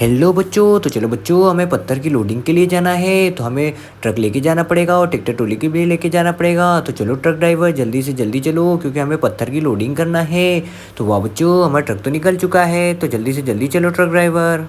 Hello बच्चों, तो चलो बच्चों हमें पत्थर की लोडिंग के लिए जाना है, तो हमें ट्रक लेके जाना पड़ेगा और ट्रैक्टर ट्रॉली की भी लेके जाना पड़ेगा। तो चलो ट्रक ड्राइवर जल्दी से जल्दी चलो, क्योंकि हमें पत्थर की लोडिंग करना है। तो वाह बच्चों, हमारा ट्रक तो निकल चुका है, तो जल्दी से जल्दी चलो ट्रक ड्राइवर।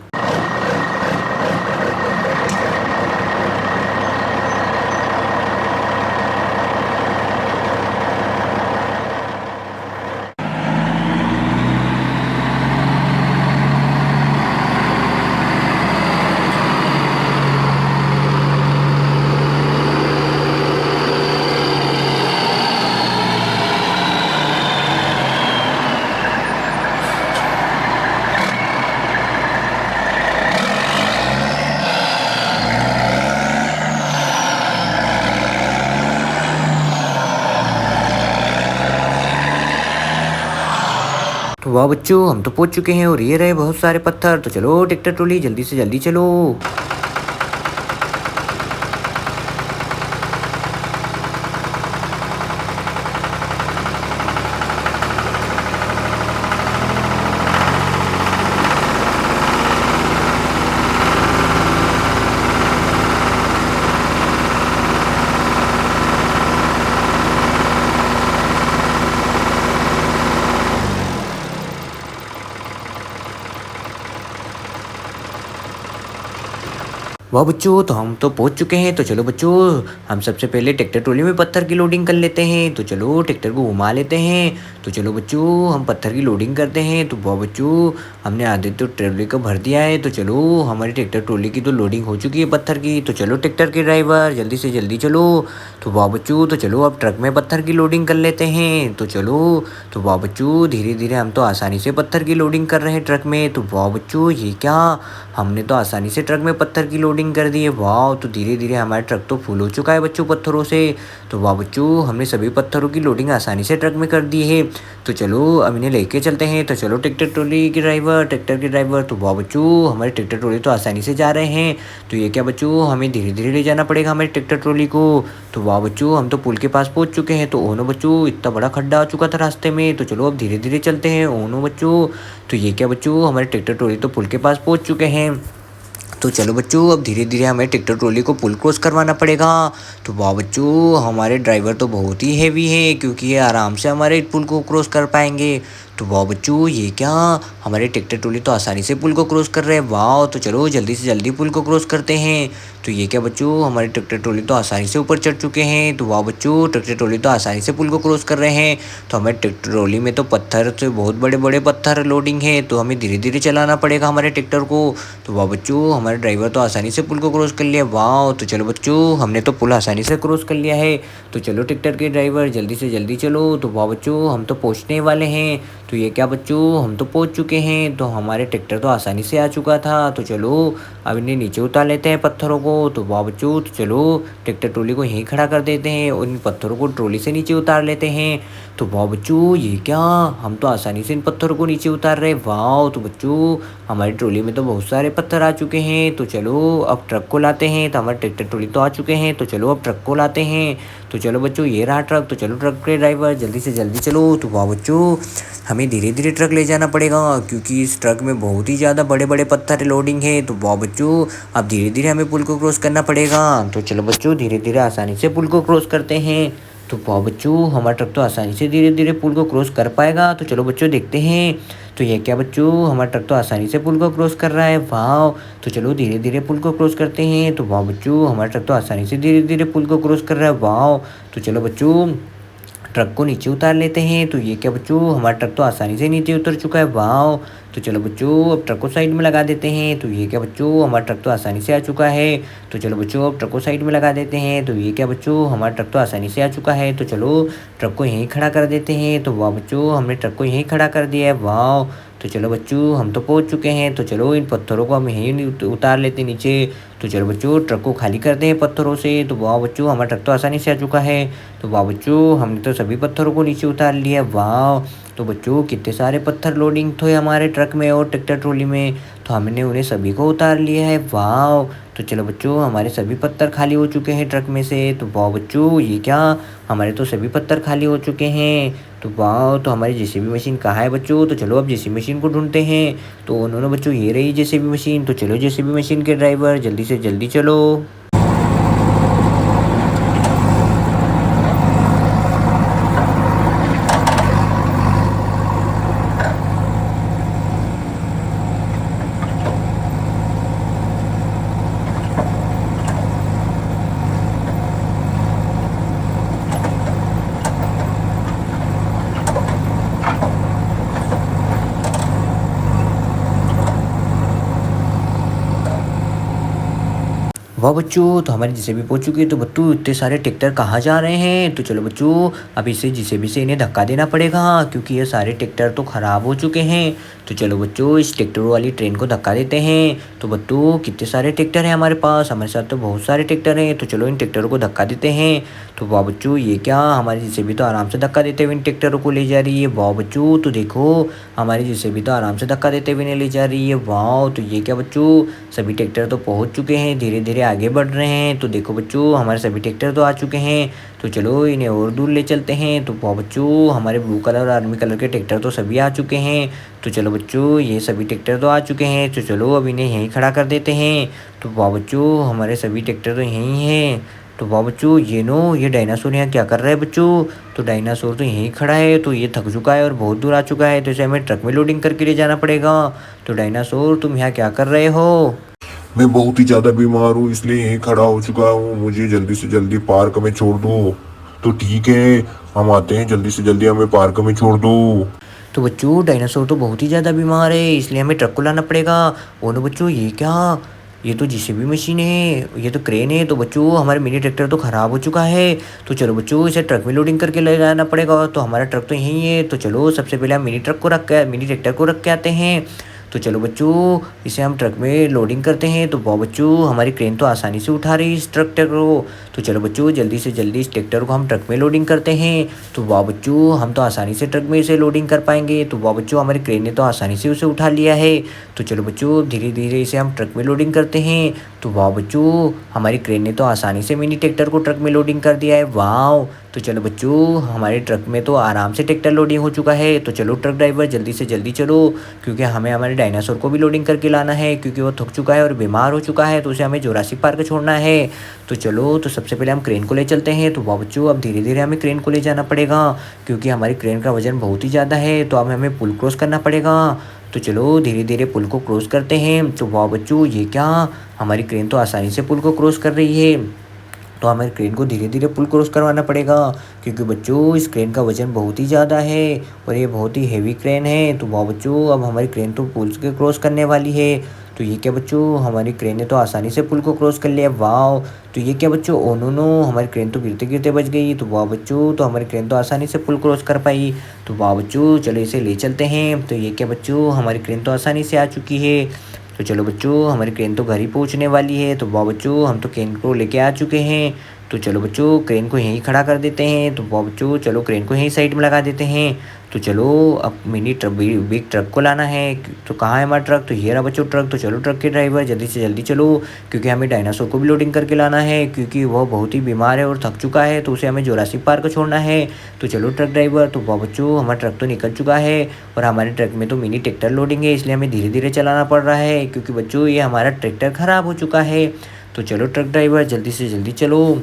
तो वाह बच्चों, हम तो पहुंच चुके हैं और ये रहे बहुत सारे पत्थर। तो चलो ट्रैक्टर ट्रॉली जल्दी से जल्दी चलो। वाह बच्चों, तो हम तो पहुंच चुके हैं। तो चलो बच्चों, हम सबसे पहले ट्रैक्टर ट्रॉली में पत्थर की लोडिंग कर लेते हैं। तो चलो ट्रैक्टर को घुमा लेते हैं। तो चलो बच्चों, हम पत्थर की लोडिंग करते हैं। तो वाह बच्चों, हमने आधे तो ट्रॉली को भर दिया है। तो चलो हमारी ट्रैक्टर ट्रॉली की तो लोडिंग हो चुकी है पत्थर की। तो चलो ट्रैक्टर के ड्राइवर जल्दी से जल्दी चलो। तो वाह बच्चों, तो चलो अब ट्रक में पत्थर की लोडिंग कर लेते हैं। तो चलो, तो वाह बच्चों, धीरे धीरे हम तो आसानी से पत्थर की लोडिंग कर रहे हैं ट्रक में। तो वाह बच्चों, ये क्या, हमने तो आसानी से ट्रक में पत्थर की लोडिंग कर दी है। वाह, तो धीरे धीरे हमारा ट्रक तो फुल हो चुका है बच्चों पत्थरों से। तो वाह बच्चों, हमने सभी पत्थरों की लोडिंग आसानी से ट्रक में कर दी है। तो चलो अब इन्हें लेके चलते हैं। तो चलो ट्रैक्टर ट्रॉली के ड्राइवर, ट्रैक्टर के ड्राइवर। तो वाह बच्चों, हमारे ट्रैक्टर ट्रॉली तो आसानी से जा रहे हैं। तो ये क्या बच्चों, हमें धीरे धीरे ले जाना पड़ेगा हमारे ट्रैक्टर ट्रॉली को। तो वाह बच्चों, हम तो पुल के पास पहुंच चुके हैं। तो ओनो बच्चों, इतना बड़ा खड्डा आ चुका था रास्ते में। तो चलो अब धीरे धीरे चलते हैं ओनो बच्चों। तो ये क्या बच्चों, हमारे ट्रैक्टर ट्रॉली तो पुल के पास पहुंच चुके हैं। तो चलो बच्चों, अब धीरे धीरे हमें ट्रैक्टर ट्रॉली को पुल क्रॉस करवाना पड़ेगा। तो वाह बच्चों, हमारे ड्राइवर तो बहुत ही हैवी है, क्योंकि ये आराम से हमारे पुल को क्रॉस कर पाएंगे। तो वाह बच्चों, ये क्या, हमारे ट्रैक्टर ट्रॉली तो आसानी से पुल को क्रॉस कर रहे हैं। वाह, तो चलो जल्दी से जल्दी पुल को क्रॉस करते हैं। तो ये क्या बच्चों, हमारे ट्रैक्टर ट्रॉली तो आसानी से ऊपर चढ़ चुके हैं। तो वाह बच्चों, ट्रैक्टर ट्रॉली तो आसानी से पुल को क्रॉस कर रहे हैं। तो हमारे ट्रैक्टर ट्रॉली में तो पत्थर से बहुत बड़े बड़े पत्थर लोडिंग है, तो हमें धीरे धीरे चलाना पड़ेगा हमारे ट्रैक्टर को। तो वाह बच्चों, हमारे ड्राइवर तो आसानी से पुल को क्रॉस कर लिया। वाह, तो चलो बच्चों, हमने तो पुल आसानी से क्रॉस कर लिया है। तो चलो ट्रैक्टर के ड्राइवर जल्दी से जल्दी चलो। तो वाह बच्चों, हम तो पहुंचने वाले हैं। तो ये क्या बच्चों, हम तो पहुंच चुके हैं। तो हमारे ट्रैक्टर तो आसानी से आ चुका था। तो चलो अब इन्हें नीचे उतार लेते हैं पत्थरों को। तो वाह बच्चों, तो चलो ट्रैक्टर ट्रॉली को यहीं खड़ा कर देते हैं और इन पत्थरों को ट्रॉली से नीचे उतार लेते हैं। तो वाह बच्चों, ये क्या, हम तो आसानी से इन पत्थरों को नीचे उतार रहे हैं। वाह, तो बच्चों, हमारी ट्रॉली में तो बहुत सारे पत्थर आ चुके हैं। तो चलो अब ट्रक को लाते हैं। तो हमारे ट्रैक्टर ट्रॉली तो आ चुके हैं। तो चलो अब ट्रक को लाते हैं। तो चलो बच्चों, ये रहा ट्रक। तो चलो ट्रक के ड्राइवर जल्दी से जल्दी चलो। तो वाह बच्चों, हमें धीरे धीरे ट्रक ले जाना पड़ेगा, क्योंकि इस ट्रक में बहुत ही ज़्यादा बड़े बड़े पत्थर लोडिंग है। तो वाह बच्चों, अब धीरे धीरे हमें पुल को क्रॉस करना पड़ेगा। तो चलो बच्चों, धीरे धीरे आसानी से पुल को क्रॉस करते हैं। तो वाह बच्चों, हमारा ट्रक तो आसानी से धीरे धीरे पुल को क्रॉस कर पाएगा। तो चलो बच्चों देखते हैं। तो ये क्या बच्चों, हमारा ट्रक तो आसानी से पुल को क्रॉस कर रहा है। वाह, तो चलो धीरे धीरे पुल को क्रॉस करते हैं। तो वाह बच्चों, हमारा ट्रक तो आसानी से धीरे धीरे पुल को क्रॉस कर रहा है। वाह, तो चलो बच्चों, ट्रक को नीचे उतार लेते हैं। तो ये क्या बच्चों, हमारा ट्रक तो आसानी से नीचे उतर चुका है। वाह, तो चलो बच्चों, अब ट्रक को साइड में लगा देते हैं। तो ये क्या बच्चों, हमारा ट्रक तो आसानी से आ चुका है। तो चलो बच्चों, अब ट्रक को साइड में लगा देते हैं। तो ये क्या बच्चों, हमारा ट्रक तो आसानी से आ चुका है। तो चलो ट्रक को यहीं खड़ा कर देते हैं। तो वाह बच्चों, हमने ट्रक को यहीं खड़ा कर दिया है। वाह, तो चलो बच्चों, हम तो पहुंच चुके हैं। तो चलो इन पत्थरों को हम यहीं उतार लेते हैं नीचे। तो चलो बच्चों, ट्रक को खाली करते हैं पत्थरों से। तो वाह बच्चों, हमारा ट्रक तो आसानी से आ चुका है। तो वाह बच्चों, हमने तो सभी पत्थरों को नीचे उतार लिया। वाह, तो बच्चों कितने सारे पत्थर लोडिंग थे हमारे ट्रक में और ट्रैक्टर ट्रॉली में, तो हमने उन्हें सभी को उतार लिया है। वाह! तो चलो बच्चों हमारे सभी पत्थर खाली हो चुके हैं ट्रक में से। तो वाह बच्चों ये क्या, हमारे तो सभी पत्थर खाली हो चुके हैं। तो वाह! तो हमारी जेसीबी मशीन कहाँ है बच्चों? तो चलो अब जेसीबी मशीन को ढूँढते हैं। तो उन्होंने बच्चों ये रही जेसीबी मशीन। तो चलो जेसीबी मशीन के ड्राइवर जल्दी से जल्दी चलो। वाह बच्चों! तो हमारी जेसीबी पहुँच चुकी है। तो बच्चों इतने सारे ट्रैक्टर कहाँ जा रहे हैं? तो चलो बच्चों अब इसे जेसीबी से इन्हें धक्का देना पड़ेगा, क्योंकि ये सारे ट्रैक्टर तो ख़राब हो चुके हैं। तो चलो बच्चों इस ट्रैक्टर वाली ट्रेन को धक्का देते हैं। तो बच्चों कितने सारे ट्रैक्टर हैं हमारे पास? हमारे साथ तो बहुत सारे ट्रैक्टर हैं। तो चलो इन ट्रैक्टरों को धक्का देते हैं। तो वाह बच्चों ये क्या, हमारी जेसीबी तो आराम से धक्का देते हुए इन ट्रैक्टरों को ले जा रही है। वाह बच्चों तो देखो हमारी जेसीबी तो आराम से धक्का देते हुए इन्हें ले जा रही है। वाह! तो ये क्या बच्चों, सभी ट्रैक्टर तो पहुँच चुके हैं, धीरे-धीरे आगे बढ़ रहे हैं। तो देखो बच्चों हमारे सभी ट्रैक्टर तो आ चुके हैं। तो चलो इन्हें और दूर ले चलते हैं। तो वाह बच्चों हमारे ब्लू कलर और आर्मी कलर के ट्रैक्टर तो सभी आ चुके हैं। तो चलो बच्चों ये सभी ट्रैक्टर तो आ चुके हैं। तो चलो अब इन्हें यहीं खड़ा कर देते हैं। तो वाह बच्चों हमारे सभी ट्रैक्टर तो यहीं हैं। तो वाह बच्चों ये डायनासोर यहाँ क्या कर रहा है बच्चों? तो डायनासोर तो यहीं खड़ा है। तो ये थक चुका है और बहुत दूर आ चुका है, तो इसे हमें ट्रक में लोडिंग करके ले जाना पड़ेगा। तो डायनासोर तुम यहाँ क्या कर रहे हो? मैं बहुत ही ज्यादा बीमार हूँ, इसलिए यहीं खड़ा हो चुका हूँ। मुझे जल्दी से जल्दी पार्क में छोड़ दो। तो ठीक है, हम आते हैं, जल्दी से जल्दी हमें पार्क में छोड़ दो। तो बच्चों डायनासोर तो बहुत ही ज़्यादा बीमार है, इसलिए हमें ट्रक को लाना पड़ेगा। और नो बच्चों ये क्या, ये तो जेसीबी मशीन है, ये तो क्रेन है। तो बच्चों हमारे मिनी ट्रैक्टर तो ख़राब हो चुका है। तो चलो बच्चों इसे ट्रक में लोडिंग करके ले जाना पड़ेगा। तो हमारा ट्रक तो यहीं है। तो चलो सबसे पहले हम मिनी ट्रैक्टर को रख के आते हैं। तो चलो बच्चों इसे हम ट्रक में लोडिंग करते हैं। तो वाह बच्चों हमारी क्रेन तो आसानी से उठा रही है इस ट्रैक्टर को। तो चलो बच्चों जल्दी से जल्दी इस ट्रैक्टर को हम ट्रक में लोडिंग करते हैं। तो वाह बच्चों हम तो आसानी से ट्रक में इसे लोडिंग कर पाएंगे। तो वाह बच्चों हमारी क्रेन ने तो आसानी से उसे उठा लिया है। तो चलो बच्चों धीरे धीरे इसे हम ट्रक में लोडिंग करते हैं। तो वाह बच्चों हमारी क्रेन ने तो आसानी से मिनी ट्रैक्टर को ट्रक में लोडिंग कर दिया है। वाह! तो चलो बच्चों हमारे ट्रक में तो आराम से ट्रैक्टर लोडिंग हो चुका है। तो चलो ट्रक ड्राइवर जल्दी से जल्दी चलो, क्योंकि हमें हमारे डायनासोर को भी लोडिंग करके लाना है, क्योंकि वो थक चुका है और बीमार हो चुका है। तो उसे हमें जोरासिक पार्क छोड़ना है। तो चलो तो सबसे पहले हम क्रेन को ले चलते हैं। तो वाह बच्चों अब धीरे धीरे हमें क्रेन को ले जाना पड़ेगा, क्योंकि हमारी क्रेन का वजन बहुत ही ज़्यादा है। तो अब हमें पुल क्रॉस करना पड़ेगा। तो चलो धीरे धीरे पुल को क्रॉस करते हैं। तो वाह बच्चों ये क्या, हमारी क्रेन तो आसानी से पुल को क्रॉस कर रही है। तो हमें क्रेन को धीरे धीरे पुल क्रॉस करवाना पड़ेगा, क्योंकि बच्चों इस क्रेन का वजन बहुत ही ज़्यादा है और ये बहुत ही हैवी क्रेन है। तो वाह बच्चों अब हमारी क्रेन तो पुल के क्रॉस करने वाली है। तो ये क्या बच्चों, हमारी क्रेन ने तो आसानी से पुल को क्रॉस कर लिया। वाह! तो ये क्या बच्चों, ओ नो नो, हमारी क्रेन तो गिरते गिरते बच गई। तो वाह बच्चों तो हमारी क्रेन तो आसानी से पुल क्रॉस कर पाई। तो वाह बच्चों चलो इसे ले चलते हैं। तो ये क्या बच्चों, हमारी क्रेन तो आसानी से आ चुकी है। तो चलो बच्चों हमारी क्रेन तो घर ही पहुंचने वाली है। तो वाह बच्चों हम तो क्रेन को लेके आ चुके हैं। तो चलो बच्चों क्रेन को यहीं खड़ा कर देते हैं। तो वाह बच्चों चलो क्रेन को यहीं साइड में लगा देते हैं। तो चलो अब मिनी ट्रक बिग ट्रक को लाना है। तो कहाँ है हमारा ट्रक? तो ये रहा बच्चों ट्रक। तो चलो ट्रक के ड्राइवर जल्दी से जल्दी चलो, क्योंकि हमें डायनासोर को भी लोडिंग करके लाना है, क्योंकि वह बहुत ही बीमार है और थक चुका है। तो उसे हमें जोरासिक पार्क छोड़ना है। तो चलो ट्रक ड्राइवर। तो वाह बच्चों हमारा ट्रक तो निकल चुका है और हमारे ट्रक में तो मिनी ट्रैक्टर लोडिंग है, इसलिए हमें धीरे धीरे चलाना पड़ रहा है, क्योंकि बच्चों ये हमारा ट्रैक्टर ख़राब हो चुका है। तो चलो ट्रक ड्राइवर जल्दी से जल्दी चलो।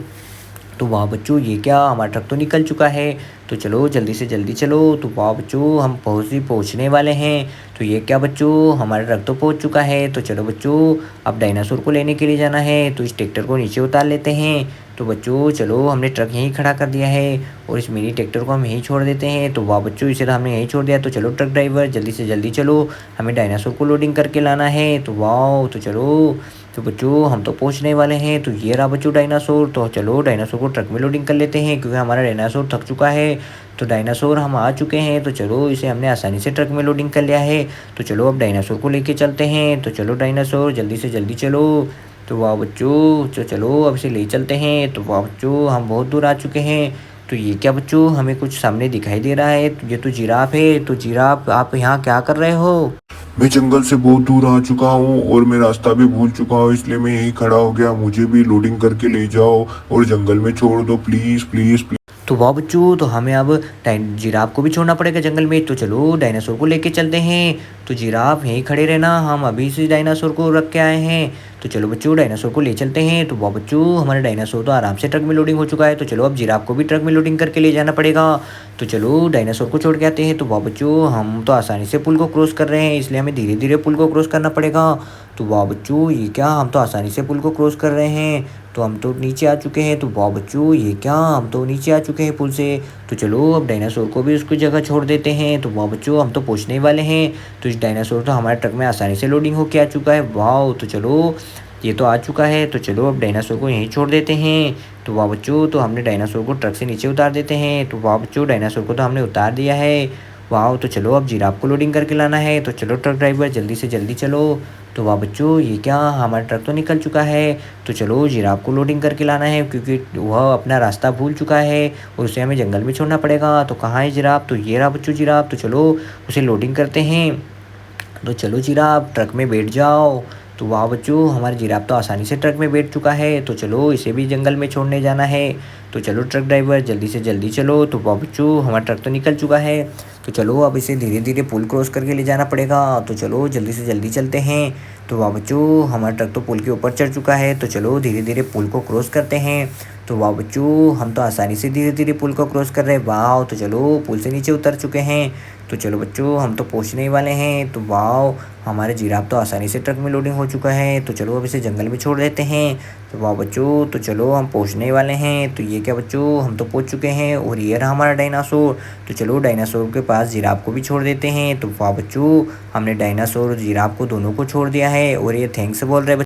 तो वाह बच्चों ये क्या, हमारा ट्रक तो निकल चुका है। तो चलो जल्दी से जल्दी चलो। तो वाह बच्चों हम पहुँचने वाले हैं। तो ये क्या बच्चों, हमारा ट्रक तो पहुँच चुका है। तो चलो बच्चों अब डायनासोर को लेने के लिए जाना है। तो इस ट्रैक्टर को नीचे उतार लेते हैं। तो बच्चों चलो हमने ट्रक यहीं खड़ा कर दिया है और इस मिनी ट्रैक्टर को हम यहीं छोड़ देते हैं। तो वाह बच्चों इसे तो हमने यहीं छोड़ दिया। तो चलो ट्रक ड्राइवर जल्दी से जल्दी चलो, हमें डायनासोर को लोडिंग करके लाना है। तो वाह! तो चलो तो बच्चों हम तो पहुंचने वाले हैं। तो ये रहा बच्चों डायनासोर। तो चलो डायनासोर को ट्रक में लोडिंग कर लेते हैं, क्योंकि हमारा डायनासोर थक चुका है। तो डायनासोर हम आ चुके हैं। तो चलो इसे हमने आसानी से ट्रक में लोडिंग कर लिया है। तो चलो अब डायनासोर को लेके चलते हैं। तो चलो डायनासोर जल्दी से जल्दी चलो। तो वाह बच्चों तो चलो अब इसे ले चलते हैं। तो वाह बच्चों हम बहुत दूर आ चुके हैं। तो ये क्या बच्चों हमें कुछ सामने दिखाई दे रहा है, तो ये तो जिराफ है। तो जिराफ आप यहाँ क्या कर रहे हो? मैं जंगल से बहुत दूर आ चुका हूँ और मैं रास्ता भी भूल चुका हूँ, इसलिए मैं यहीं खड़ा हो गया। मुझे भी लोडिंग करके ले जाओ और जंगल में छोड़ दो, प्लीज प्लीज प्लीज। तो वाह बच्चों, तो हमें अब जिराफ को भी छोड़ना पड़ेगा जंगल में। तो चलो डायनासोर को लेके चलते हैं। तो जिराफ यहीं खड़े रहना, हम अभी से डायनासोर को रख के आए हैं। तो चलो बच्चों डायनासोर को ले चलते हैं। तो वाह बच्चों, हमारा डायनासोर तो आराम से ट्रक में लोडिंग हो चुका है। तो चलो अब जिराफ को भी ट्रक में लोडिंग करके ले जाना पड़ेगा। तो चलो डायनासोर को छोड़ के आते हैं। तो वाह बच्चों, हम तो आसानी से पुल को क्रॉस कर रहे हैं, इसलिए हमें धीरे धीरे पुल को क्रॉस करना पड़ेगा। तो वाह बच्चों, ये क्या, हम तो आसानी से पुल को क्रॉस कर रहे हैं। तो हम तो नीचे आ चुके हैं। तो वाह बच्चों, ये क्या, हम तो नीचे आ चुके हैं पुल से। तो चलो अब डायनासोर को भी उसकी जगह छोड़ देते हैं। तो वाह बच्चों, हम तो पहुंचने ही वाले हैं। तो इस डायनासोर तो हमारे ट्रक में आसानी से लोडिंग होके आ चुका है। वाह, तो चलो ये तो आ चुका है। तो चलो अब डायनासोर को यहीं छोड़ देते हैं। तो वाह बच्चों, तो हमने डायनासोर को ट्रक से नीचे उतार देते हैं। तो वाह बच्चों, डायनासोर को तो हमने उतार दिया है। वाह, तो चलो अब जिराफ को लोडिंग करके लाना है। तो चलो ट्रक ड्राइवर जल्दी से जल्दी चलो। तो वाह बच्चों, ये क्या, हमारा ट्रक तो निकल चुका है। तो चलो जिराफ को लोडिंग करके लाना है, क्योंकि वह अपना रास्ता भूल चुका है और उसे हमें जंगल में छोड़ना पड़ेगा। तो कहाँ है जिराफ? तो ये रहा बच्चों जिराफ। तो चलो उसे लोडिंग करते हैं। तो चलो जिराफ ट्रक में बैठ जाओ। तो वाह बच्चों, हमारा जिराफ तो आसानी से ट्रक में बैठ चुका है। तो चलो इसे भी जंगल में छोड़ने जाना है। तो चलो ट्रक ड्राइवर जल्दी से जल्दी चलो। तो वाह बच्चों, हमारा ट्रक तो निकल चुका है। तो चलो अब इसे धीरे धीरे पुल क्रॉस करके ले जाना पड़ेगा। तो चलो जल्दी से जल्दी चलते हैं। तो वाह बच्चों, हमारा ट्रक तो पुल के ऊपर चढ़ चुका है। तो चलो धीरे धीरे पुल को क्रॉस करते हैं। तो वाह बच्चों, हम तो आसानी से धीरे धीरे पुल को क्रॉस कर रहे हैं। वाह, तो चलो पुल से नीचे उतर चुके हैं। तो चलो बच्चों, हम तो पहुंचने ही वाले हैं। तो वाह, हमारे जिराफ तो आसानी से ट्रक में लोडिंग हो चुका है। तो चलो अब इसे जंगल में छोड़ देते हैं। तो वाह बच्चों, तो चलो हम पहुंचने ही वाले हैं। तो ये क्या बच्चों, हम तो पहुंच चुके हैं और ये रहा हमारा डायनासोर। तो चलो डायनासोर के पास जिराफ को भी छोड़ देते हैं। तो वाह बच्चों, हमने डायनासोर और जिराफ को दोनों को छोड़ दिया है और ये थैंक्स बोल रहे हैं।